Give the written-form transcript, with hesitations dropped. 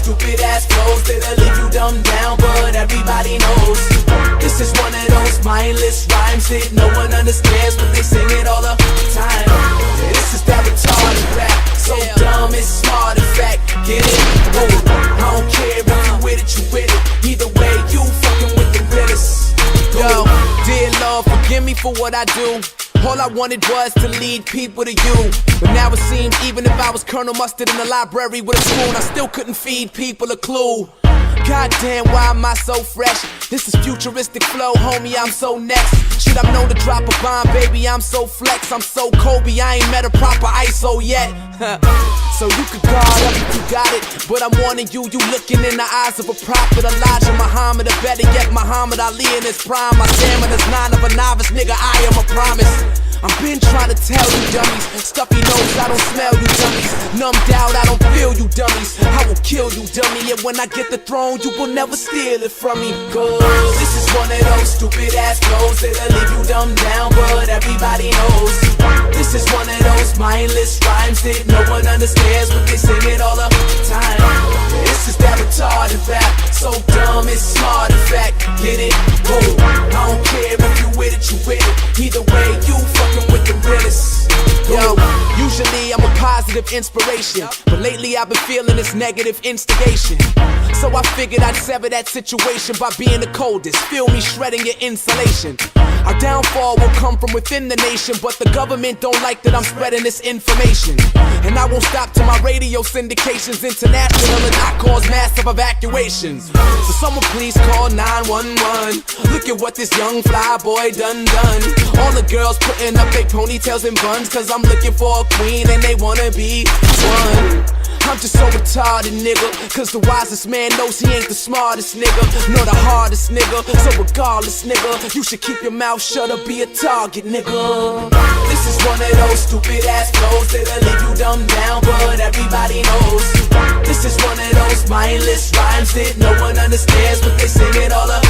stupid ass flows that'll leave you dumb down, but everybody knows. This is one of those mindless rhymes that no one understands, but they sing it all the time. This is that retarded rap, so dumb it's smart in fact. Get it? Whoa. I don't care if you with it, you with it. Either way, you fucking with the realest. Yo, dear Lord, forgive me for what I do. All I wanted was to lead people to you. But now it seems even if I was Colonel Mustard in the library with a spoon, I still couldn't feed people a clue. Goddamn, why am I so fresh? This is futuristic flow, homie, I'm so next. Shit, I'm known to drop a bomb, baby, I'm so flex. I'm so Kobe, I ain't met a proper ISO yet. So you could guard up if you got it, but I'm warning you, you looking in the eyes of a prophet. Elijah Muhammad, or better yet, Muhammad Ali in his prime. My stamina's 9 of a novice, nigga, I am a promise. I've been trying to tell you dummies, stuffy nose, I don't smell you dummies. Numbed out, I don't feel you dummies. I will kill you dummy, and when I get the throne, you will never steal it from me. Cause this is one of those stupid ass flows that'll leave you dumb down, but everybody knows. This is one of those mindless rhymes that no one understands, but they sing it all the time. This is that retarded rap, so dumb it's smart in fact. Get it? Whoa. I don't care if you with it, you with it. Either way, you fucking with the realest. Yo, usually I'm a positive inspiration, but lately I've been feeling this negative instigation. So I figured I'd sever that situation by being the coldest. Feel me shredding your insulation. Our downfall will come from within the nation, but the government don't like that I'm spreading this information. And I won't stop till my radio syndication's international and I cause massive evacuations. So someone please call 911. Look at what this young fly boy done. All the girls putting up their ponytails and buns, cause I'm looking for a queen and they wanna be one. I'm just so retarded, nigga, cause the wisest man knows he ain't the smartest nigga, nor the hardest nigga. So regardless, nigga, you should keep your mouth shut or be a target, nigga. This is one of those stupid ass flows that'll leave you dumb down, but everybody knows. This is one of those mindless rhymes that no one understands, but they sing it all up.